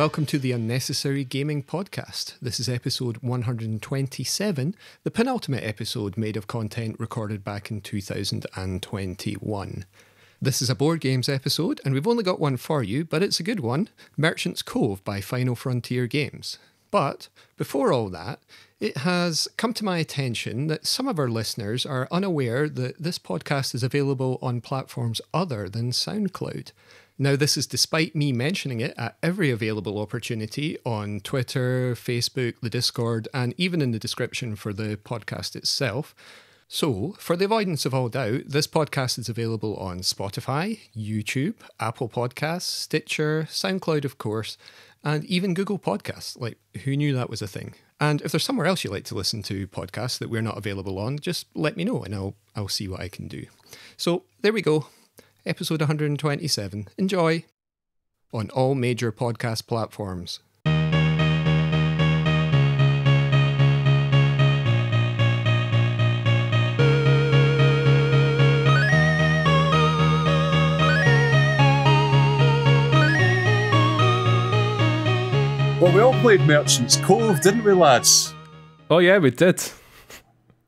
welcome to the Unnecessary Gaming Podcast. This is episode 127, the penultimate episode made of content recorded back in 2021. This is a board games episode, and we've only got one for you, but it's a good one, Merchant's Cove by Final Frontier Games. But before all that, it has come to my attention that some of our listeners are unaware that this podcast is available on platforms other than SoundCloud. Now, this is despite me mentioning it at every available opportunity on Twitter, Facebook, the Discord, and even in the description for the podcast itself. So, for the avoidance of all doubt, this podcast is available on Spotify, YouTube, Apple Podcasts, Stitcher, SoundCloud, of course, and even Google Podcasts. Like, who knew that was a thing? And if there's somewhere else you'd like to listen to podcasts that we're not available on, just let me know and I'll see what I can do. So, there we go. Episode 127. Enjoy! On all major podcast platforms. Well, we all played Merchant's Cove, didn't we, lads? Oh yeah, we did.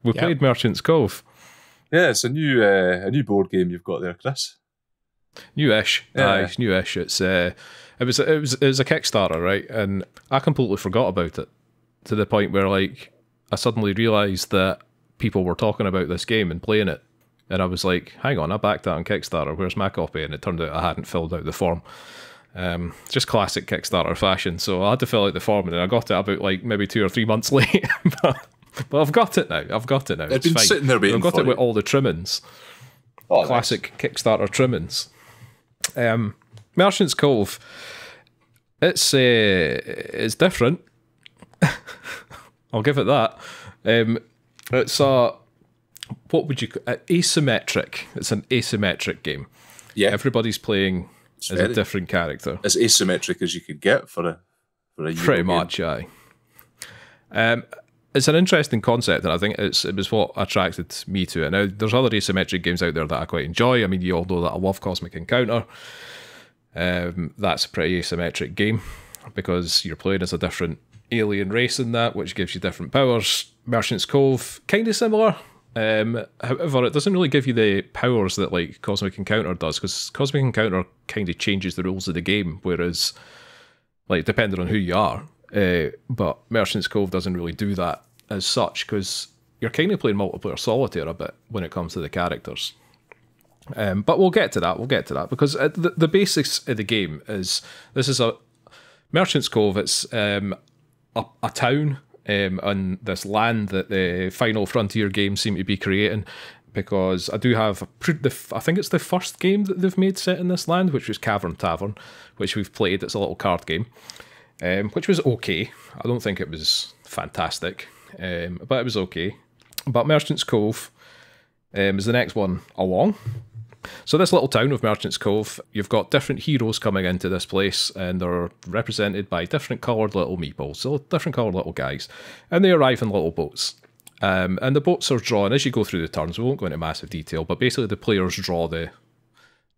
We played Merchant's Cove. Yeah, it's a new board game you've got there, Chris. Newish, newish. It was a Kickstarter, right? And I completely forgot about it to the point where, like, I suddenly realised that people were talking about this game and playing it, and I was like, "Hang on, I backed that on Kickstarter. Where's my copy?" And it turned out I hadn't filled out the form. Just classic Kickstarter fashion. So I had to fill out the form, and then I got it about like maybe 2 or 3 months late. but I've got it now. It's been fine. sitting there waiting. I've got it with all the trimmings. Oh, Classic nice. Kickstarter trimmings. Merchant's Cove. It's different. I'll give it that. It's what would you asymmetric? It's an asymmetric game. Yeah, everybody's playing as a different character. As asymmetric as you could get for a pretty much, aye. It's an interesting concept, and I think it was what attracted me to it. Now, there's other asymmetric games out there that I quite enjoy. I mean, you all know that I love Cosmic Encounter. That's a pretty asymmetric game because you're playing as a different alien race in that, which gives you different powers. Merchant's Cove, kind of similar. However, it doesn't really give you the powers that like Cosmic Encounter does, because Cosmic Encounter kind of changes the rules of the game, whereas, like, depending on who you are. But Merchant's Cove doesn't really do that as such, because you're kind of playing multiplayer solitaire a bit when it comes to the characters. But we'll get to that, because the basics of the game is, this is a Merchant's Cove. It's a town on this land that the Final Frontier games seem to be creating, because I do have, I think it's the first game that they've made set in this land, which was Cavern Tavern, which we've played. It's a little card game, which was okay. I don't think it was fantastic, but it was okay. But Merchant's Cove is the next one along. So this little town of Merchant's Cove, you've got different heroes coming into this place, and they're represented by different coloured little meeples, so different coloured little guys, and they arrive in little boats. And the boats are drawn as you go through the turns. We won't go into massive detail, but basically the players draw the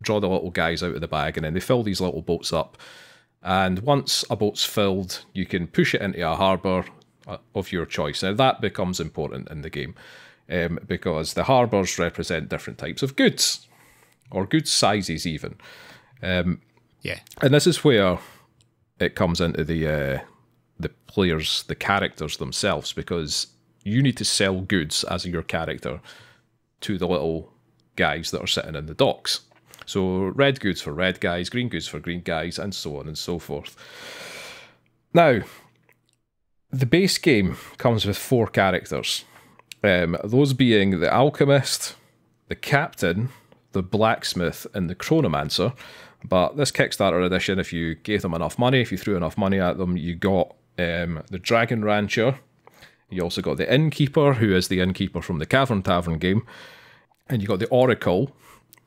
little guys out of the bag, and then they fill these little boats up. And once a boat's filled, you can push it into a harbour of your choice. Now that becomes important in the game, because the harbours represent different types of goods, or goods sizes even. And this is where it comes into the players, the characters themselves, because you need to sell goods as your character to the little guys that are sitting in the docks. So red goods for red guys, green goods for green guys, and so on and so forth. Now, the base game comes with 4 characters. Those being the Alchemist, the Captain, the Blacksmith, and the Chronomancer. But this Kickstarter edition, if you gave them enough money, if you threw enough money at them, you got the Dragon Rancher. You also got the Innkeeper, who is the innkeeper from the Cavern Tavern game. And you got the Oracle.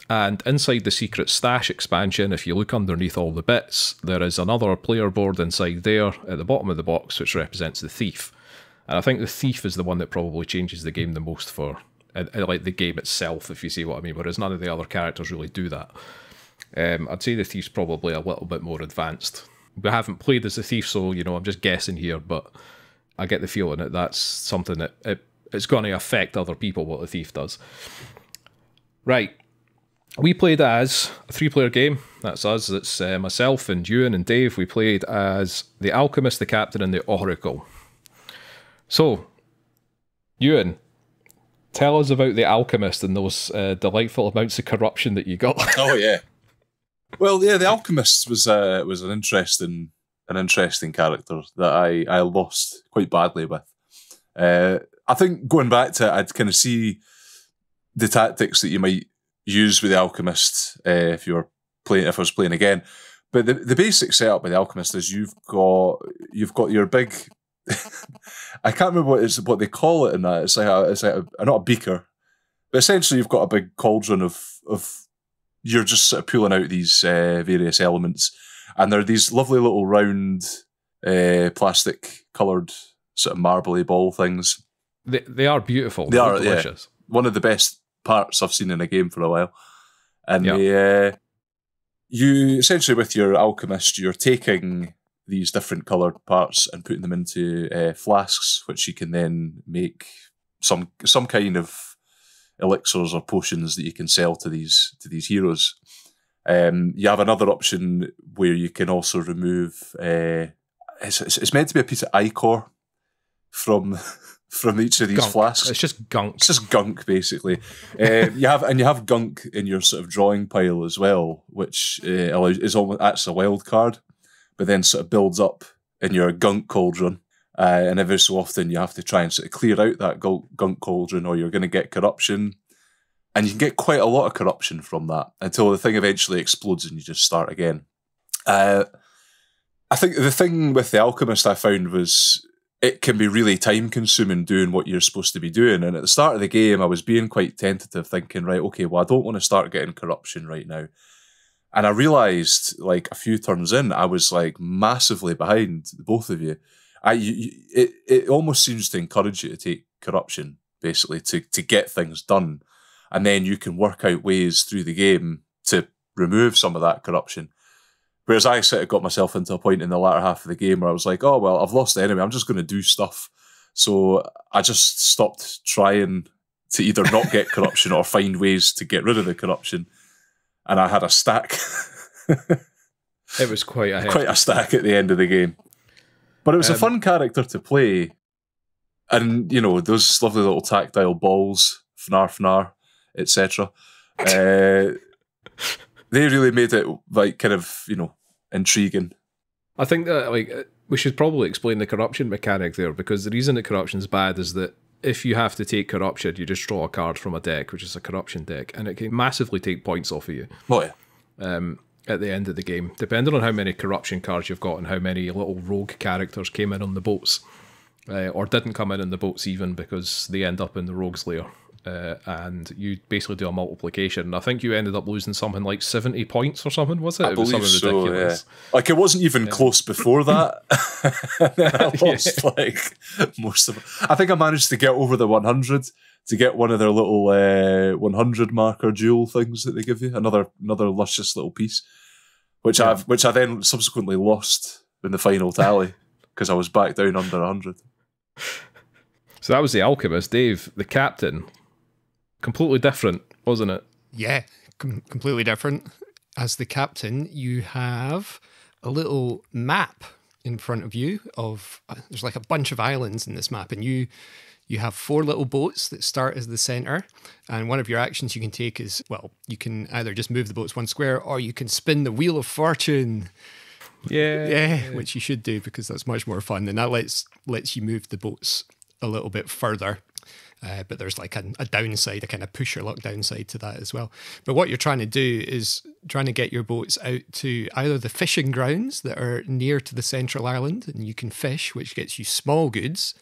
And inside the Secret Stash expansion, if you look underneath all the bits, there is another player board inside there at the bottom of the box, which represents the Thief. And I think the Thief is the one that probably changes the game the most for, like, the game itself, if you see what I mean, whereas none of the other characters really do that. I'd say the Thief's probably a little bit more advanced We haven't played as a thief, so, you know, I'm just guessing here, but I get the feeling that that's something that it's going to affect other people, what the thief does. Right. We played as a 3-player game. That's us. It's myself and Euan and Dave. We played as the Alchemist, the Captain, and the Oracle. So, Euan, tell us about the Alchemist and those delightful amounts of corruption that you got. Oh yeah. Well, yeah, the Alchemist was an interesting character that I lost quite badly with. I think going back to it, I'd kind of see the tactics that you might use with the Alchemist if I was playing again. But the basic setup with the Alchemist is you've got your big I can't remember what they call it in that. It's like not a beaker, but essentially you've got a big cauldron of you're just sort of pulling out these various elements, and they're these lovely little round plastic coloured sort of marbly ball things. They are beautiful. They are delicious. Yeah. One of the best parts I've seen in a game for a while. And you essentially, with your Alchemist, you're taking these different coloured parts and putting them into flasks, which you can then make some kind of elixirs or potions that you can sell to these heroes. You have another option where you can also remove. It's meant to be a piece of ichor from each of these flasks. It's just gunk. It's just gunk, basically. You have gunk in your sort of drawing pile as well, which is almost acts as a wild card, but then sort of builds up in your gunk cauldron. And every so often you have to try and sort of clear out that gunk cauldron, or you're going to get corruption. And you can get quite a lot of corruption from that until the thing eventually explodes and you just start again. I think the thing with the Alchemist I found was it can be really time consuming doing what you're supposed to be doing. And at the start of the game, I was being quite tentative, thinking, right, okay, well, I don't want to start getting corruption right now. And I realised, like, a few turns in, I was, like, massively behind the both of you. It almost seems to encourage you to take corruption, basically, to get things done. And then you can work out ways through the game to remove some of that corruption. Whereas I sort of got myself into a point in the latter half of the game where I was like, oh, well, I've lost the enemy, I'm just going to do stuff. So I just stopped trying to either not get corruption or find ways to get rid of the corruption. And I had a stack. It was quite a stack at the end of the game. But it was a fun character to play. And, you know, those lovely little tactile balls, fnar, etc. They really made it, like, kind of, you know, intriguing. I think that, like, we should probably explain the corruption mechanic there, because the reason that corruption's bad is that if you have to take corruption, you just draw a card from a deck, which is a corruption deck, and it can massively take points off of you. Oh, yeah. At the end of the game, depending on how many corruption cards you've got and how many little rogue characters came in on the boats, or didn't come in on the boats even, because they end up in the rogue's lair. And you basically do a multiplication. And I think you ended up losing something like 70 points or something, was it? I believe was something ridiculous. Yeah. Like, it wasn't even close before that. I lost like most of it. I think I managed to get over the 100 to get one of their little 100 marker jewel things that they give you. Another luscious little piece, which I then subsequently lost in the final tally because I was back down under 100. So that was the Alchemist. Dave, the Captain. Completely different, wasn't it? Yeah, completely different. As the captain, you have a little map in front of you there's like a bunch of islands in this map, and you have 4 little boats that start as the center, and one of your actions you can take is, well, you can either just move the boats 1 square, or you can spin the Wheel of Fortune. Yeah, which you should do, because that's much more fun, and that lets you move the boats a little bit further. But there's like a downside, a kind of push your luck downside to that as well. But what you're trying to do is trying to get your boats out to either the fishing grounds that are near to the central island, and you can fish, which gets you small goods,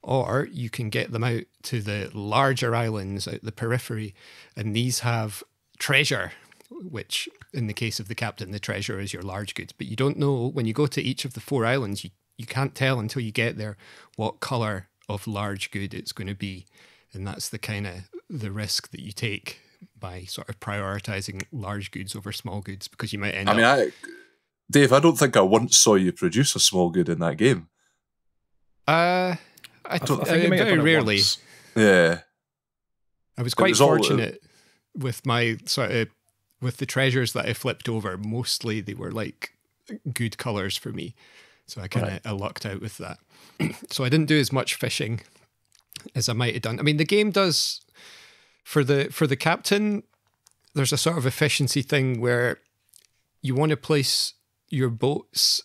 or you can get them out to the larger islands out the periphery, and these have treasure, which in the case of the captain, the treasure is your large goods. But you don't know, when you go to each of the 4 islands, you can't tell until you get there what colour of large good it's going to be. And that's the kind of the risk that you take by sort of prioritizing large goods over small goods, because you might end up... Dave, I don't think I once saw you produce a small good in that game. I think you may have very done it rarely. once. Yeah. I was quite fortunate with my with the treasures that I flipped over. Mostly they were like good colours for me, so I kind of lucked out with that. So I didn't do as much fishing as I might have done. I mean, the game does for the captain. There's a sort of efficiency thing where you want to place your boats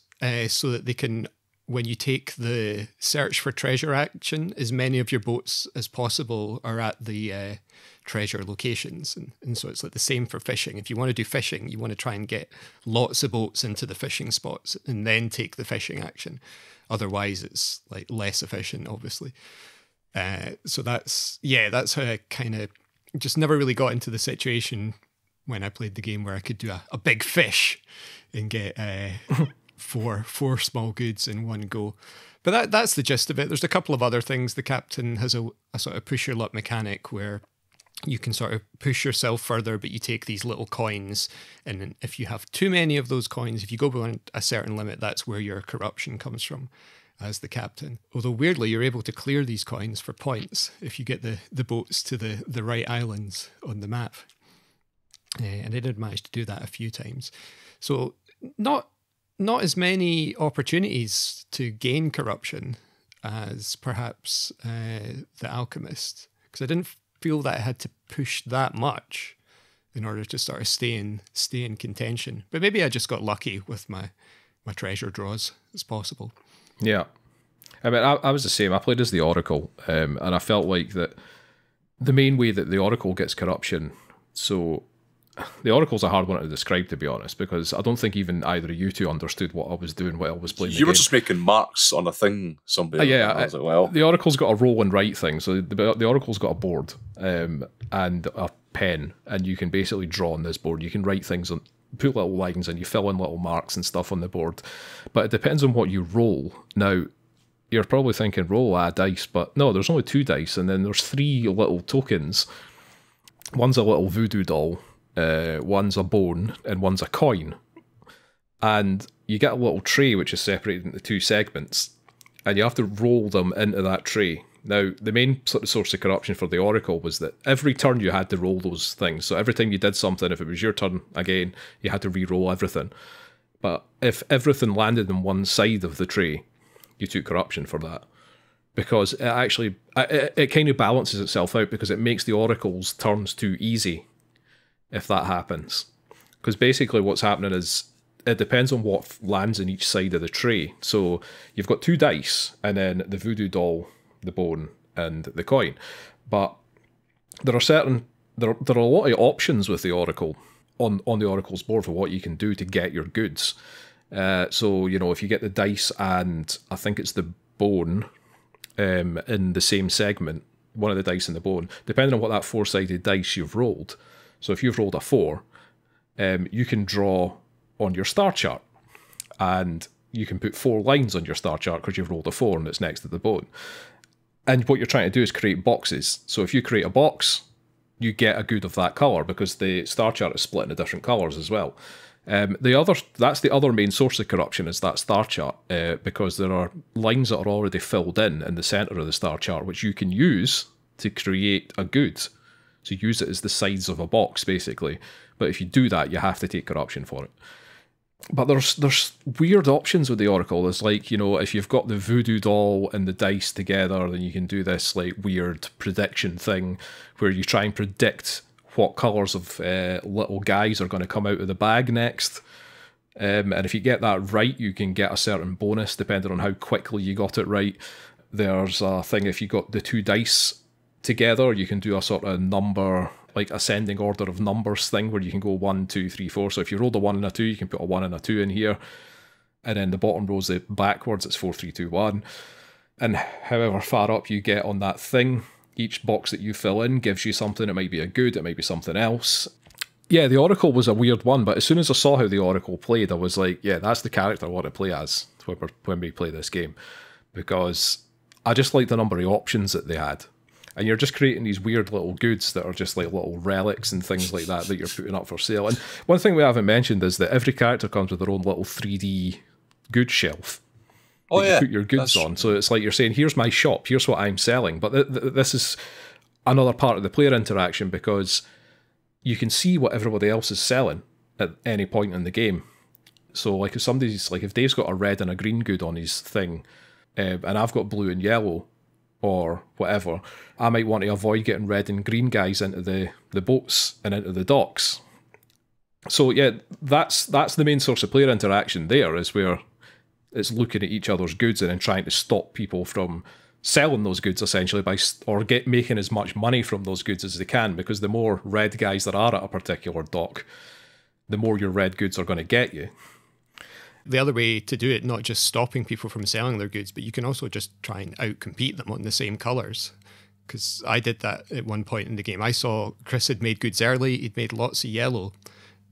so that they can, when you take the search for treasure action, as many of your boats as possible are at the treasure locations. And so it's like the same for fishing. If you want to do fishing, you want to try and get lots of boats into the fishing spots and then take the fishing action. Otherwise, it's like less efficient, obviously. So that's how I kind of just never really got into the situation when I played the game where I could do a big fish and get four small goods in one go. But that's the gist of it. There's a couple of other things. The captain has a sort of push your luck mechanic where you can sort of push yourself further, but you take these little coins, and if you have too many of those coins, if you go beyond a certain limit, that's where your corruption comes from as the captain. Although weirdly, you're able to clear these coins for points if you get the boats to the right islands on the map. And I did manage to do that a few times. So not as many opportunities to gain corruption as perhaps the Alchemist, because I didn't feel that I had to push that much in order to sort of stay in contention. But maybe I just got lucky with my treasure draws. It's possible. Yeah. I mean, I was the same. I played as the Oracle, and I felt like that the main way that the Oracle gets corruption, so the Oracle's a hard one to describe, to be honest, because I don't think even either of you two understood what I was doing while I was playing the game. You were just making marks on a thing, somebody. I was like, well, the Oracle's got a roll and write thing, so the Oracle's got a board and a pen, and you can basically draw on this board. You can write things on, put little lines, and you fill in little marks and stuff on the board. But it depends on what you roll. Now, you're probably thinking, roll a dice, but no, there's only 2 dice, and then there's 3 little tokens. One's a little voodoo doll, one's a bone, and one's a coin. And you get a little tray which is separated into 2 segments, and you have to roll them into that tray. Now, the main sort of source of corruption for the Oracle was that every turn you had to roll those things. So every time you did something, if it was your turn again, you had to re-roll everything. But if everything landed on one side of the tray, you took corruption for that. Because it actually, it kind of balances itself out, because it makes the Oracle's turns too easy if that happens. Because basically what's happening is, it depends on what lands in each side of the tray. So you've got 2 dice, and then the voodoo doll, the bone, and the coin. But there are a lot of options with the Oracle on the Oracle's board for what you can do to get your goods. So, you know, if you get the dice and I think it's the bone in the same segment, one of the dice in the bone, depending on what that 4-sided dice you've rolled. So if you've rolled a 4, you can draw on your star chart, and you can put 4 lines on your star chart because you've rolled a 4 and it's next to the bone. And what you're trying to do is create boxes. So if you create a box, you get a good of that colour, because the star chart is split into different colours as well. That's the other main source of corruption, is that star chart, because there are lines that are already filled in the centre of the star chart, which you can use to create a good. So use it as the sides of a box, basically. But if you do that, you have to take corruption for it. But there's weird options with the Oracle. There's like, you know, if you've got the voodoo doll and the dice together, then you can do this like weird prediction thing where you try and predict what colours of little guys are going to come out of the bag next. And if you get that right, you can get a certain bonus depending on how quickly you got it right. There's a thing, if you got the 2 dice together, you can do a sort of number, like ascending order of numbers thing, where you can go 1, 2, 3, 4. So if you rolled a 1 and a 2, you can put a 1 and a 2 in here. And then the bottom rows it backwards, it's 4, 3, 2, 1. And however far up you get on that thing, each box that you fill in gives you something. It might be a good, it might be something else. Yeah, the Oracle was a weird one, but as soon as I saw how the Oracle played, I was like, yeah, that's the character I want to play as when we play this game. Because I just liked the number of options that they had. And you're just creating these weird little goods that are just like little relics and things like that you're putting up for sale. And one thing we haven't mentioned is that every character comes with their own little 3D good shelf. Oh, yeah. You put your goods on. So it's like you're saying, here's my shop, here's what I'm selling. But this is another part of the player interaction, because you can see what everybody else is selling at any point in the game. So like if Dave's got a red and a green good on his thing, and I've got blue and yellow, or whatever, I might want to avoid getting red and green guys into the boats and into the docks. So yeah, that's the main source of player interaction there, is where it's looking at each other's goods and then trying to stop people from selling those goods, essentially, making as much money from those goods as they can, because the more red guys there are at a particular dock, the more your red goods are going to get you. The other way to do it, not just stopping people from selling their goods, but you can also just try and outcompete them on the same colours. Because I did that at one point in the game. I saw Chris had made goods early, he'd made lots of yellow,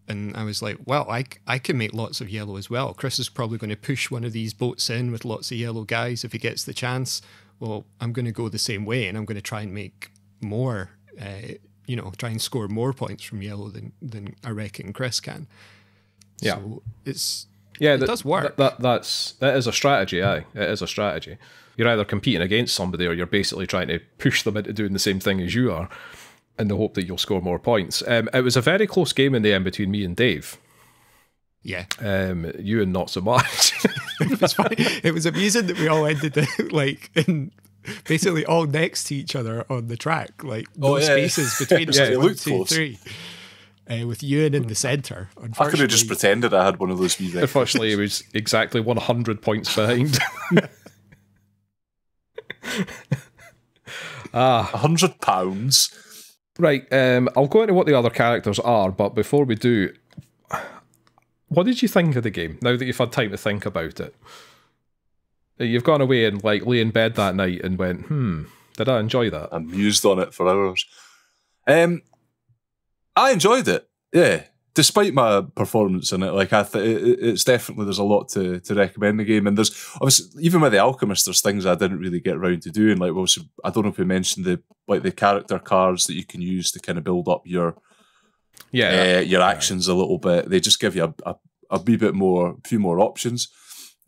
and I was like, well, I can make lots of yellow as well. Chris is probably going to push one of these boats in with lots of yellow guys if he gets the chance. Well, I'm going to go the same way, and I'm going to try and make more, try and score more points from yellow than I reckon Chris can. Yeah. So it does work. That is a strategy, aye. It is a strategy. You're either competing against somebody, or you're basically trying to push them into doing the same thing as you are, in the hope that you'll score more points. It was a very close game in the end between me and Dave. Yeah. You and not so much. It was funny. It was amusing that we all ended in basically all next to each other on the track, like no spaces between us. It 1, looked 2, close. 3. With Euan in the centre. I could have just pretended I had one of those wee things. Unfortunately, it was exactly 100 points behind. £100. Right, I'll go into what the other characters are, but before we do, what did you think of the game, now that you've had time to think about it? You've gone away and like lay in bed that night and went, did I enjoy that? I mused on it for hours. I enjoyed it, yeah. Despite my performance in it, like it's definitely, there's a lot to recommend the game, and there's obviously, even with the Alchemist, there's things I didn't really get around to doing. Like, I don't know if we mentioned the character cards that you can use to kind of build up your actions a little bit. They just give you a wee bit more, a few more options.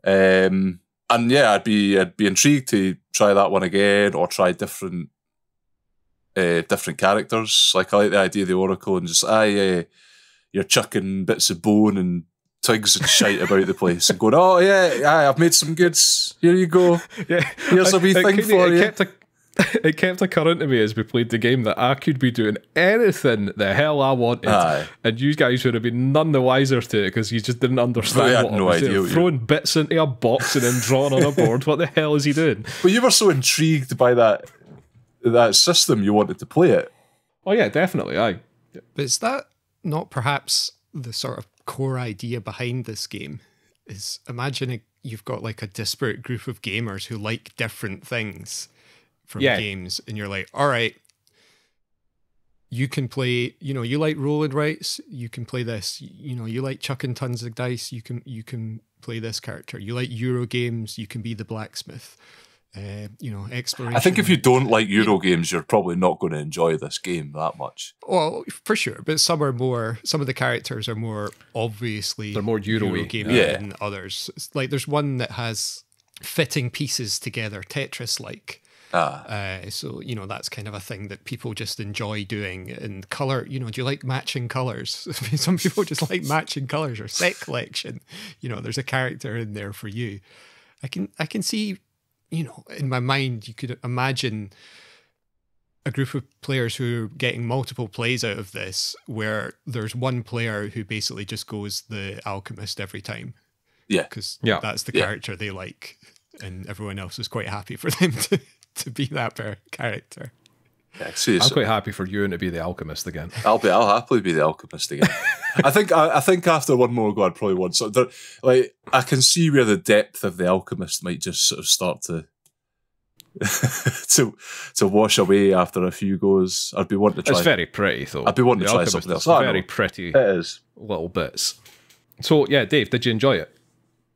And yeah, I'd be intrigued to try that one again, or try different characters. Like, I like the idea of the Oracle, and just you're chucking bits of bone and twigs and shite about the place and going, oh yeah, I've made some goods. Here you go. Yeah, here's a wee thing for you. It kept occurring to me as we played the game that I could be doing anything the hell I wanted, and you guys would have been none the wiser to it, because you just didn't understand what I was doing. Throwing bits into a box and then drawing on a board. What the hell is he doing? But you were so intrigued by that system, you wanted to play it. Oh yeah, definitely, aye. But is that not perhaps the sort of core idea behind this game? Is imagine you've got like a disparate group of gamers who like different things from games, and you're like, all right, you can play, you like rolling rights, you can play this, you like chucking tons of dice, you can play this character, you like Euro games, you can be the blacksmith. Exploration. I think if you don't like Euro games, you're probably not going to enjoy this game that much. Well, for sure, but some of the characters are more obviously, they're more Euro-y gaming than others. It's like there's one that has fitting pieces together, Tetris-like. So, that's kind of a thing that people just enjoy doing. And colour, do you like matching colours? Some people just like matching colours, or set collection. There's a character in there for you. I can see, in my mind, you could imagine a group of players who are getting multiple plays out of this, where there's one player who basically just goes the Alchemist every time. Yeah. Because that's the character they like, and everyone else is quite happy for them to be that character. Yeah, I'm quite happy for you to be the Alchemist again. I'll happily be the Alchemist again. I think after one more go, I'd probably want something. Like, I can see where the depth of the Alchemist might just sort of start to to wash away after a few goes. I'd be wanting to try. It's very pretty, though. I'd be wanting the to try Alchemist something else. Very pretty. It is. Little bits. So yeah, Dave, did you enjoy it?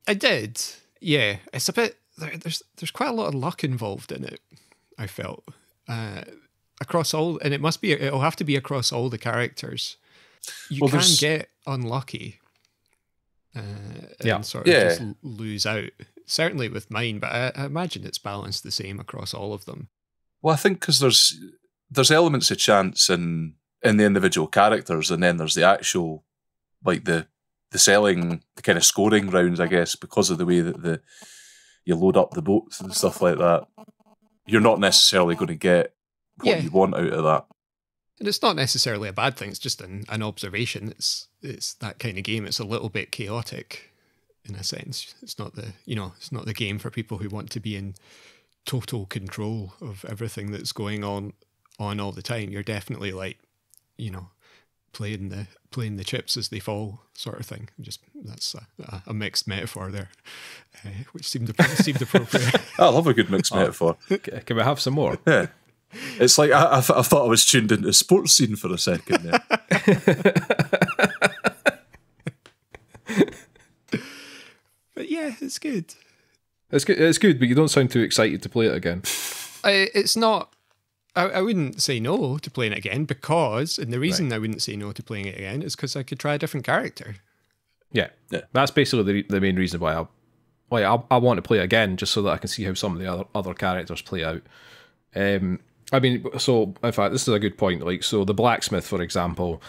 I did. Yeah, it's a bit. There's quite a lot of luck involved in it, I felt. across all, and it'll have to be across all the characters. You Well, can there's- get unlucky Yeah. and sort of Yeah. just lose out. Certainly with mine, but I imagine it's balanced the same across all of them. Well, I think because there's elements of chance in the individual characters, and then there's the actual, like the selling, the kind of scoring rounds, I guess, because of the way that you load up the boats and stuff like that. You're not necessarily going to get what Yeah. you want out of that. And it's not necessarily a bad thing. It's just an observation. It's that kind of game. It's a little bit chaotic, in a sense. It's not the game for people who want to be in total control of everything that's going on all the time. You're definitely like, playing the chips as they fall, sort of thing. That's a mixed metaphor there, which seemed appropriate. I love a good mixed metaphor. Can we have some more? Yeah. It's like I thought I was tuned into a sports scene for a second there. But yeah, it's good. It's good, but you don't sound too excited to play it again. It's not. I wouldn't say no to playing it again and the reason I wouldn't say no to playing it again is because I could try a different character. Yeah. Yeah. That's basically the main reason why I want to play it again, just so that I can see how some of the other characters play out. So in fact, this is a good point. Like, so the blacksmith, for example,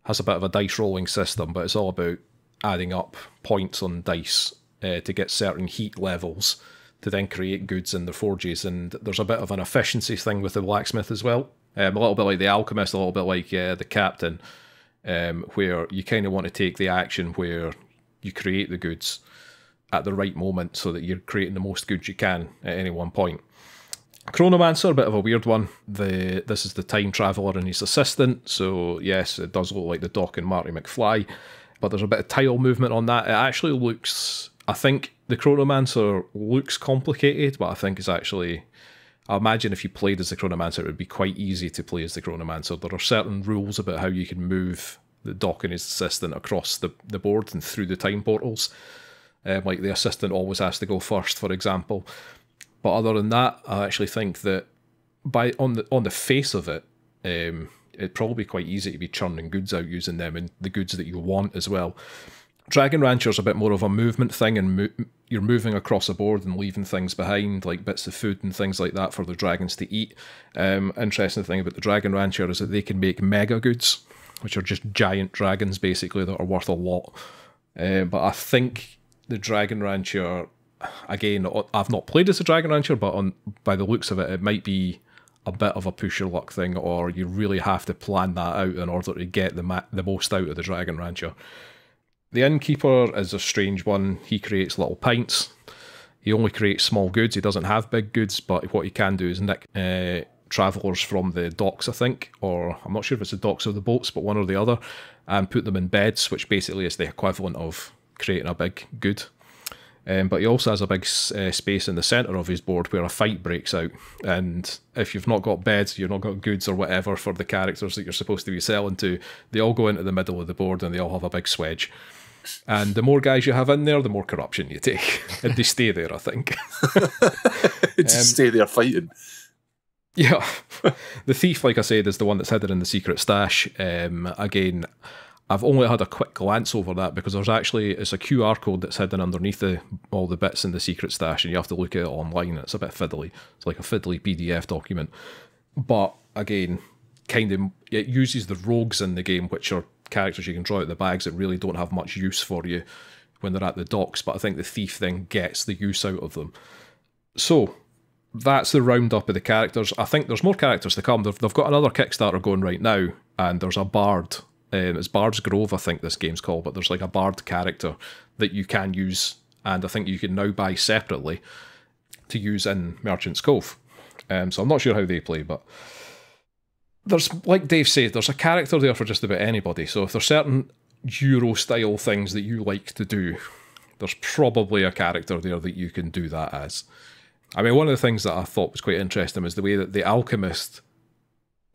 has a bit of a dice rolling system, but it's all about adding up points on dice to get certain heat levels to then create goods in the forges. And there's a bit of an efficiency thing with the blacksmith as well. A little bit like the alchemist, a little bit like the captain, where you kind of want to take the action where you create the goods at the right moment so that you're creating the most goods you can at any one point. Chronomancer, a bit of a weird one. This is the time traveller and his assistant, so yes, it does look like the Doc and Marty McFly, but there's a bit of tile movement on that. It actually looks, I think the Chronomancer looks complicated, but I think it's actually, I imagine if you played as the Chronomancer, it would be quite easy to play as the Chronomancer. There are certain rules about how you can move the Doc and his assistant across the board and through the time portals. Like the assistant always has to go first, for example. But other than that, I actually think that on the face of it, it'd probably be quite easy to be churning goods out using them and the goods that you want as well. Dragon Rancher's a bit more of a movement thing, and you're moving across a board and leaving things behind, like bits of food and things like that for the dragons to eat. Interesting thing about the Dragon Rancher is that they can make mega goods, which are just giant dragons, basically, that are worth a lot. But I think the Dragon Rancher, again, I've not played as a Dragon Rancher, but by the looks of it, it might be a bit of a push your luck thing, or you really have to plan that out in order to get the most out of the Dragon Rancher. The Innkeeper is a strange one. He creates little pints. He only creates small goods. He doesn't have big goods, but what he can do is nick travellers from the docks, I think, or I'm not sure if it's the docks or the boats, but one or the other, and put them in beds, which basically is the equivalent of creating a big good. But he also has a big space in the centre of his board where a fight breaks out. And if you've not got beds, you've not got goods or whatever for the characters that you're supposed to be selling to, they all go into the middle of the board and they all have a big swedge. And the more guys you have in there, the more corruption you take. And they stay there, I think. Just stay there fighting. Yeah. The thief, like I said, is the one that's hidden in the secret stash. Again, I've only had a quick glance over that because it's a QR code that's hidden underneath all the bits in the secret stash, and you have to look at it online. It's a bit fiddly. It's like a fiddly PDF document. But again, it uses the rogues in the game, which are characters you can draw out of the bags that really don't have much use for you when they're at the docks, but I think the thief then gets the use out of them. So that's the roundup of the characters. I think there's more characters to come. They've got another Kickstarter going right now, and there's a bard. It's Bard's Grove, I think this game's called, but there's like a bard character that you can use, and I think you can now buy separately to use in Merchant's Cove. So I'm not sure how they play, but there's, like Dave said, there's a character there for just about anybody. So if there's certain Euro-style things that you like to do, there's probably a character there that you can do that as. I mean, one of the things that I thought was quite interesting was the way that the Alchemist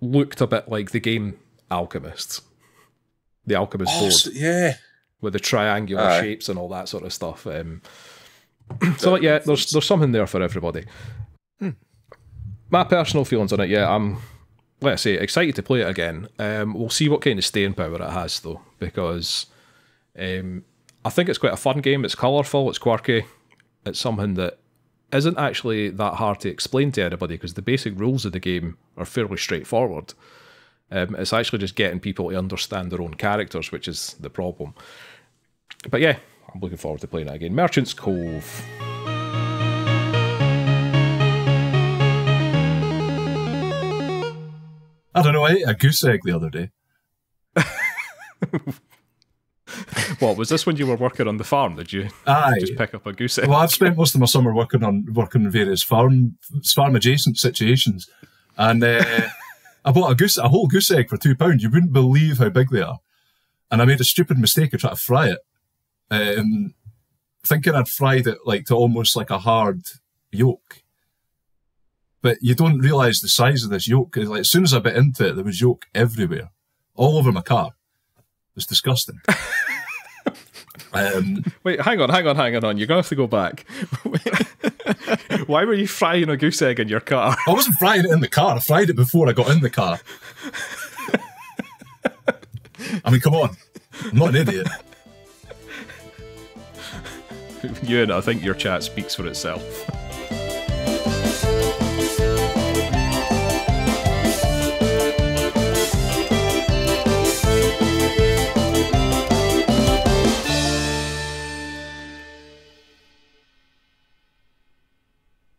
looked a bit like the game Alchemist. The Alchemist board. Yeah. With the triangular shapes and all that sort of stuff. So, yeah, there's something there for everybody. My personal feelings on it, yeah, let's say, excited to play it again. We'll see what kind of staying power it has, though, because I think it's quite a fun game. It's colourful, it's quirky, it's something that isn't actually that hard to explain to anybody because the basic rules of the game are fairly straightforward. It's actually just getting people to understand their own characters, which is the problem. But yeah, I'm looking forward to playing it again. Merchant's Cove. I don't know, I ate a goose egg the other day. What, was this when you were working on the farm? Did you just pick up a goose egg? Well, I've spent most of my summer working in various farm adjacent situations, and I bought a whole goose egg for £2. You wouldn't believe how big they are, and I made a stupid mistake of trying to fry it, thinking I'd fried it like to almost like a hard yolk. But you don't realise the size of this yolk. Like, as soon as I bit into it, there was yolk everywhere, all over my car. It was disgusting. Wait, hang on. You're going to have to go back. Why were you frying a goose egg in your car? I wasn't frying it in the car. I fried it before I got in the car. I mean, come on. I'm not an idiot. Euan, I think your chat speaks for itself.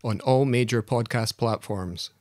On all major podcast platforms.